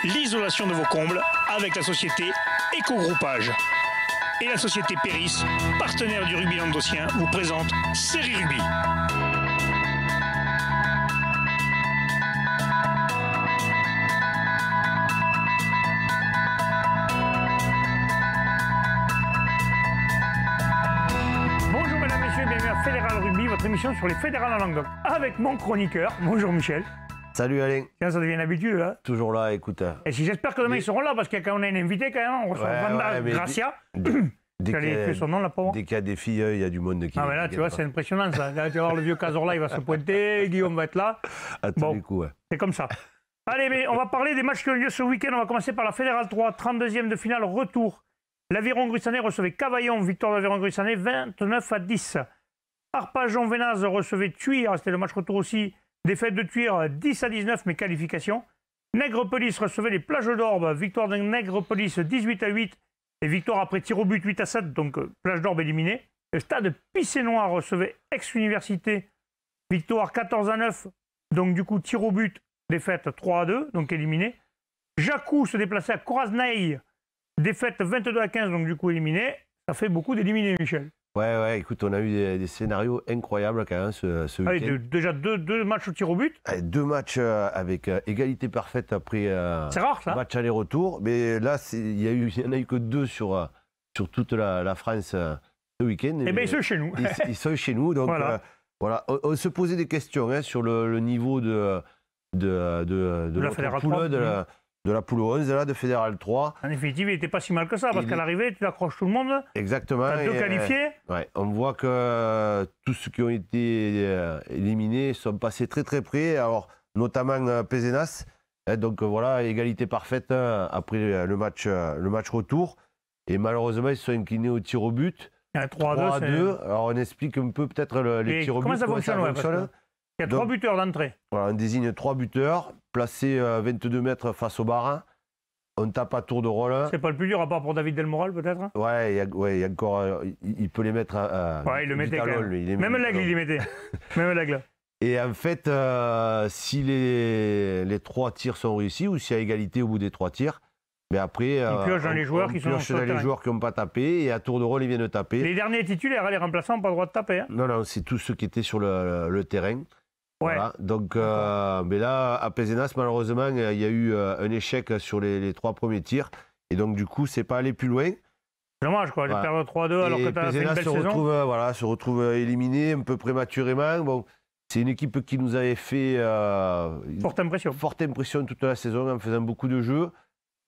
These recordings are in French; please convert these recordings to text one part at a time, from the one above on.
l'isolation de vos combles avec la société Éco-Groupage. Et la société Péris, partenaire du rugby languedocien, vous présente Série Rugby. Bonjour mesdames, messieurs, bienvenue à Fédéral Rugby, votre émission sur les fédérales en Languedoc. Avec mon chroniqueur, bonjour Michel. Salut Alain. Tiens, ça devient une habitude là. Toujours là, écoute. Et si j'espère que demain ils seront là, parce qu'on a une invitée quand même, on reçoit Vanda Gracia. Dès qu'il y a des filles, il y a du monde qui. Ah, mais là, tu vois, c'est impressionnant ça. Là, tu vas voir le vieux Cazorla, il va se pointer, Guillaume va être là. À tous les coups, ouais. C'est comme ça. Allez, mais on va parler des matchs qui ont lieu ce week-end. On va commencer par la Fédérale 3, 32e de finale, retour. L'Aviron-Gruissanais recevait Cavaillon, victoire de l'Aviron-Gruissanais, 29-10. Arpajon-Vénaz recevait Thuir, c'était le match retour aussi. Défaite de Thuir, 10-19, mais qualification. Nègrepelisse recevait les Plages d'Orbe, victoire de Nègrepelisse, 18-8. Et victoire après tir au but 8-7, donc Plage d'Orbe éliminée. Le Stade Pissé-Noir recevait Aix-Université, victoire 14-9, donc du coup tir au but, défaite 3-2, donc éliminé. Jacou se déplaçait à Coraznaï, défaite 22-15, donc du coup éliminé. Ça fait beaucoup d'éliminés, Michel. Ouais, écoute, on a eu des scénarios incroyables quand même ce week-end. Déjà deux matchs au tir au but. Deux matchs avec égalité parfaite après c'est rare, ça. Match aller-retour. Mais là, il n'y en a eu que deux sur toute la France ce week-end. Eh bien, ils sont chez nous. Ils sont chez nous. Donc, voilà. On se posait des questions sur le niveau de la Fédérale 3. De la poule 11, là, de Fédéral 3. En définitive, il n'était pas si mal que ça, parce qu'à l'arrivée, tu accroches tout le monde. Exactement. Tu as deux qualifiés. Ouais, on voit que tous ceux qui ont été éliminés sont passés très très près, alors notamment Pézenas. Donc voilà, égalité parfaite après le match retour. Et malheureusement, ils se sont inclinés au tir au but. 3-2. Alors on explique un peu peut-être les tirs au but. Comment ça fonctionne? Il y a 3 buteurs d'entrée. Voilà, on désigne 3 buteurs, placés 22 mètres face au bar. On tape à tour de rôle. C'est pas le plus dur, à part pour David Delmoral, peut-être? Ouais, il y a encore. Il peut les mettre à. Ouais, il le mettait quand même. Même l'aigle, il les mettait. Même l'aigle. Et en fait, si les 3 tirs sont réussis, ou s'il y a égalité au bout des 3 tirs, mais après. On pioche dans les joueurs qui sont dans les joueurs qui n'ont pas tapé, et à tour de rôle, ils viennent taper. Les derniers titulaires, les remplaçants n'ont pas le droit de taper. Hein. Non, c'est tous ceux qui étaient sur le terrain. Ouais. Voilà. Donc, mais là, à Pézenas, malheureusement, il y a eu un échec sur les 3 premiers tirs. Et donc, du coup, c'est pas aller plus loin. Dommage, quoi, de perdre 3-2 alors que tu as fait une belle saison. Se retrouve éliminé un peu prématurément. Bon, c'est une équipe qui nous avait fait forte impression toute la saison en faisant beaucoup de jeux.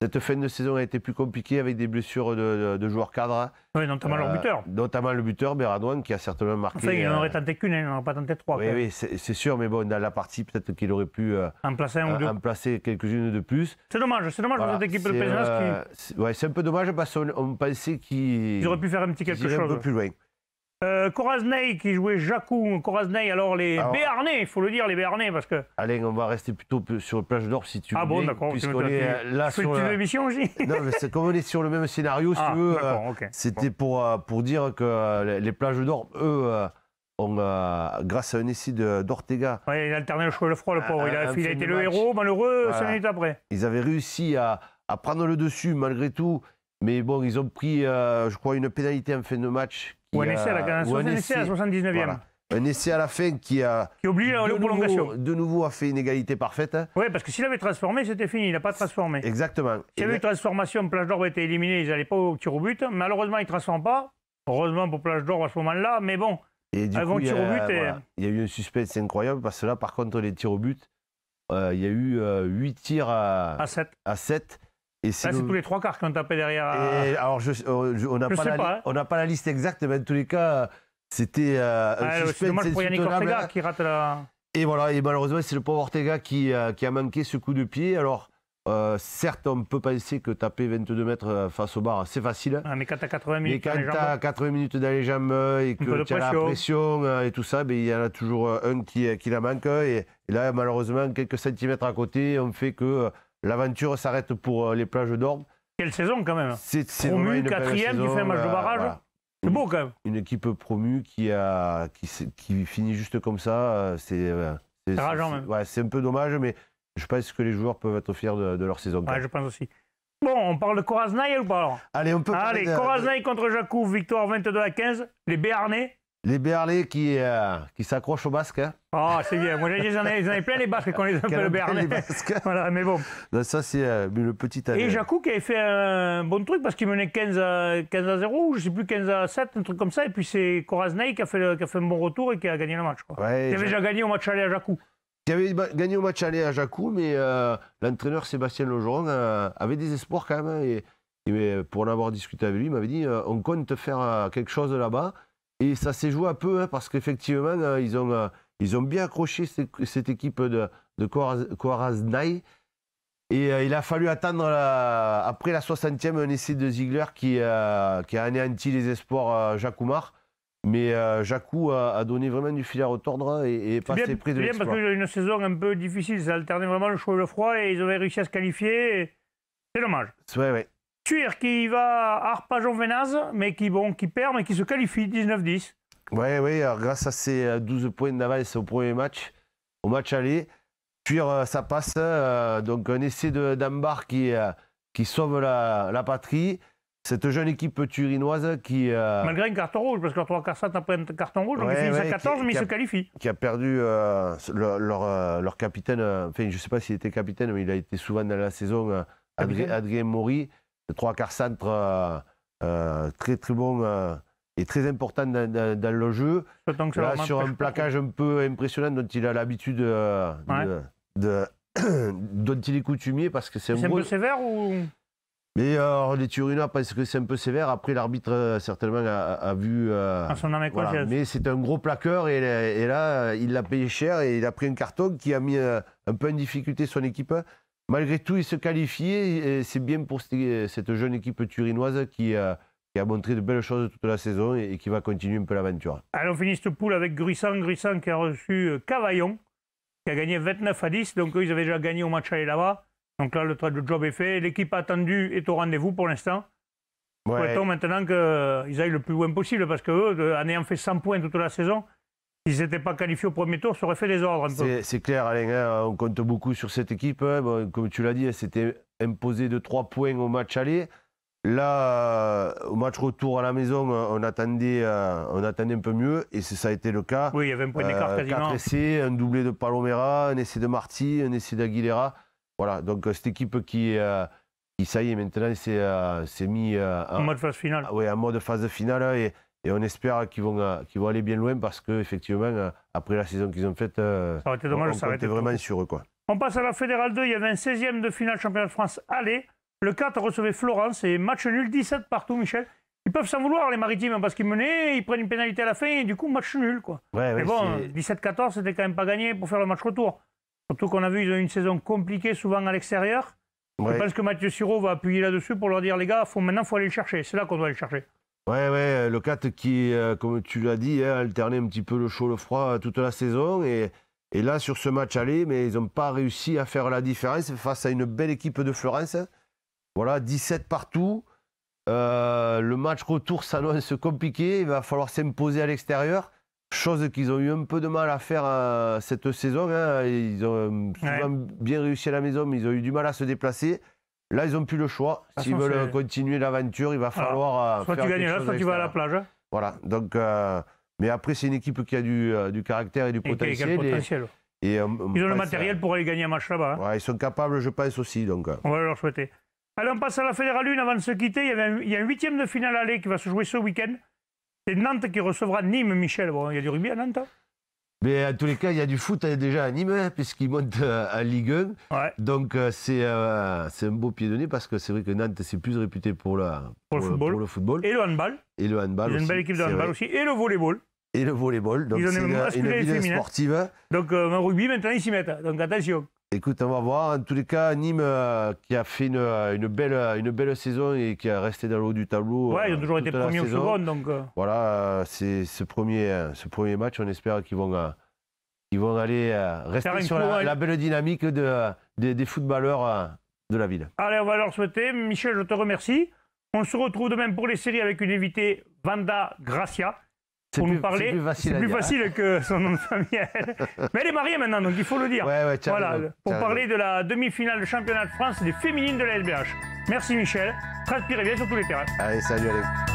Cette fin de saison a été plus compliquée avec des blessures de joueurs cadres. Oui, notamment leur buteur. Notamment le buteur, Béradouane, qui a certainement marqué. Enfin, il n'en aurait tenté qu'une, il n'en aurait pas tenté 3. Oui, c'est sûr, mais bon, dans la partie, peut-être qu'il aurait pu en placer quelques-unes de plus. C'est dommage pour cette équipe de Pézenas qui... Ouais, c'est un peu dommage parce qu'on pensait qu'ils auraient pu faire un petit quelque chose. Un peu plus loin. Coraznaï qui jouait Jacou. Coraznaï, alors les Béarnais, il faut le dire, les Béarnais, parce que... Alain, on va rester plutôt sur le Plage d'Orbe si tu veux. Ah bon, d'accord. Puisqu'on est là sur une émission aussi. Non, mais c'est comme on est sur le même scénario, si tu veux. C'était pour dire que les Plages d'Orbe, eux, ont, grâce à un essai d'Ortega... Oui, il a alterné le chaud et le froid, le pauvre. Il a été le héros, malheureux, 5 minutes après. Ils avaient réussi à prendre le dessus, malgré tout. Mais bon, ils ont pris, je crois, une pénalité en fin de match. Ou un essai à la 79e. Voilà. Un essai à la fin qui oblige à la prolongation. De nouveau a fait une égalité parfaite. Oui, parce que s'il avait transformé, c'était fini. Il n'a pas transformé. Exactement. S'il y avait eu transformation, Plage d'Orbe était éliminé, ils n'allaient pas au tir au but. Malheureusement, ils ne transforment pas. Heureusement pour Plage d'Orbe à ce moment-là. Mais bon, ils vont tir au but. Il y a eu un suspense incroyable parce que là, par contre, les tirs au but, il y a eu 8 tirs à 7. Là, c'est tous les 3 quarts qui ont tapé derrière. Alors, on n'a pas la liste exacte, mais en tous les cas, c'était un suspense. C'est dommage pour Yannick Ortega qui rate la... Et voilà, et malheureusement, c'est le pauvre Ortega qui a manqué ce coup de pied. Alors, certes, on peut penser que taper 22 mètres face au bar, c'est facile. Mais quand tu as 80 minutes dans les jambes... Mais quand tu as 80 minutes dans les jambes et que tu as la pression et tout ça, il y en a toujours un qui la manque. Et là, malheureusement, quelques centimètres à côté, on fait que... L'aventure s'arrête pour les Plages d'Orbe. Quelle saison quand même. C'est promu, 4e, qui fait un match de barrage. Voilà. C'est beau quand même. Une équipe promue qui finit juste comme ça. C'est rageant même. Ouais, c'est un peu dommage, mais je pense que les joueurs peuvent être fiers de leur saison. Ouais, je pense aussi. Bon, on parle de Koraznaï ou pas alors? Allez, on peut parler Allez, Koraznaï contre Jakub, victoire 22-15. Les Béarnais. Les Béarnais qui s'accrochent au basque. Hein. Oh, c'est bien. Moi, j'en ai plein les basques qu'on les appelle Béarnais. Voilà, mais bon. Donc ça, c'est le petit année. Et Jakub qui avait fait un bon truc parce qu'il menait 15-0, je ne sais plus, 15-7, un truc comme ça. Et puis c'est Koraznaï qui a fait un bon retour et qui a gagné le match. Quoi. Ouais, il avait déjà gagné au match aller à Jakub. Qui avait gagné au match aller à Jakub, mais l'entraîneur Sébastien Legeron avait des espoirs quand même. Et pour en avoir discuté avec lui, il m'avait dit on compte faire quelque chose là-bas. Et ça s'est joué un peu, hein, parce qu'effectivement, ils ont bien accroché cette équipe de Koraznaï. Et il a fallu attendre, après la 60e, un essai de Ziegler qui a anéanti les espoirs Jacoumar. Mais Jakub a donné vraiment du fil à retordre et passé près de l'exploit. C'est bien parce que une saison un peu difficile, ça alternait vraiment le chaud et le froid et ils avaient réussi à se qualifier. C'est dommage. Ouais. Tuir qui va à Arpajon-Vénaz, mais qui perd, mais qui se qualifie 19-10. Oui, grâce à ses 12 points d'avance au premier match, au match aller, Tuir, ça passe. Donc un essai d'Ambar qui sauve la patrie. Cette jeune équipe turinoise qui... Malgré un carton rouge, parce que leur 3 quarts a pris un carton rouge, donc ils finissent à 14, mais ils se qualifient. Qui a perdu leur capitaine, enfin je ne sais pas s'il était capitaine, mais il a été souvent dans la saison, Adrien Maury. Le 3 quarts centre très très bon et très important dans le jeu. Là, sur un plaquage un peu impressionnant dont il a l'habitude dont il est coutumier parce que c'est un peu sévère ou... Mais les Turinois pensent que c'est un peu sévère. Après, l'arbitre certainement a vu. Voilà. Mais c'est un gros plaqueur et là, il l'a payé cher et il a pris un carton qui a mis un peu en difficulté son équipe. Malgré tout, il se qualifie et c'est bien pour cette jeune équipe turinoise qui a montré de belles choses toute la saison et qui va continuer un peu l'aventure. Alors on finit cette poule avec Gruissan qui a reçu Cavaillon, qui a gagné 29-10. Donc eux, ils avaient déjà gagné au match aller là-bas. Donc là, le job est fait. L'équipe attendue est au rendez-vous pour l'instant. Ouais. Souhaitons maintenant qu'ils aillent le plus loin possible parce qu'eux, en ayant fait 100 points toute la saison, s'ils n'étaient pas qualifiés au premier tour, ça aurait fait des ordres un peu. C'est clair, Alain. Hein, on compte beaucoup sur cette équipe. Hein. Bon, comme tu l'as dit, elle s'était imposée de 3 points au match aller. Là, au match retour à la maison, on attendait un peu mieux et ça a été le cas. Oui, il y avait un point d'écart quasiment. 4 essais, un doublé de Palomera, un essai de Marty, un essai d'Aguilera. Voilà, donc cette équipe qui ça y est, maintenant, s'est mis en mode phase finale. Oui, en mode phase finale et on espère qu'ils vont aller bien loin parce qu'effectivement, après la saison qu'ils ont faite, ça aurait été dommage, on comptait vraiment sur eux. Quoi. On passe à la Fédérale 2, il y avait un 16e de finale championnat de France aller. Le 4 recevait Florence et match nul, 17 partout, Michel. Ils peuvent s'en vouloir, les Maritimes, parce qu'ils menaient, ils prennent une pénalité à la fin et du coup, match nul. Quoi. Mais bon, 17-14, c'était quand même pas gagné pour faire le match retour. Surtout qu'on a vu, ils ont eu une saison compliquée, souvent à l'extérieur. Je pense que Mathieu Siro va appuyer là-dessus pour leur dire, les gars, maintenant, il faut aller le chercher. C'est là qu'on doit aller le chercher. Ouais, le 4 qui, comme tu l'as dit, a alterné un petit peu le chaud, le froid toute la saison. Et là, sur ce match aller, mais ils n'ont pas réussi à faire la différence face à une belle équipe de Florence. Voilà, 17 partout. Le match retour s'annonce compliqué. Il va falloir s'imposer à l'extérieur. Chose qu'ils ont eu un peu de mal à faire cette saison. Hein. Ils ont souvent bien réussi à la maison, mais ils ont eu du mal à se déplacer. Là, ils n'ont plus le choix. S'ils veulent continuer l'aventure, il va falloir soit faire tu gagnes là, soit tu vas à la plage. Hein. Voilà. Donc, mais après, c'est une équipe qui a du caractère et du potentiel. Ils ont le matériel pour aller gagner un match là-bas. Hein. Ouais, ils sont capables, je pense aussi. Donc, on va leur souhaiter. Allez, on passe à la Fédérale 1 avant de se quitter. Il y a un 8e de finale aller qui va se jouer ce week-end. C'est Nantes qui recevra Nîmes, Michel. Bon, il y a du rugby à Nantes. Mais en tous les cas, il y a du foot déjà à Nîmes, hein, puisqu'ils montent en Ligue 1. Ouais. Donc c'est un beau pied de nez, parce que c'est vrai que Nantes, c'est plus réputé pour le football. Et le handball. Et le handball aussi. Ils ont une belle équipe de handball aussi. Et le volleyball. Et le volleyball. Donc c'est une ville sportive. Donc un rugby, maintenant, ils s'y mettent. Donc attention. Écoute, on va voir. En tous les cas, Nîmes qui a fait une belle saison et qui a resté dans le haut du tableau. Ouais, ils ont toujours été premiers ou second. Donc voilà, c'est ce premier match. On espère qu'ils vont aller rester sur la belle dynamique des footballeurs de la ville. Allez, on va leur souhaiter. Michel, je te remercie. On se retrouve demain pour les séries avec une invitée, Vanda Gracia. pour nous parler. C'est plus facile que son nom de famille. Mais elle est mariée maintenant, donc il faut le dire. Ouais, voilà, pour parler de la demi-finale de championnat de France des féminines de la SBH. Merci Michel. Transpirez bien sur tous les terrains. Allez, salut Alex.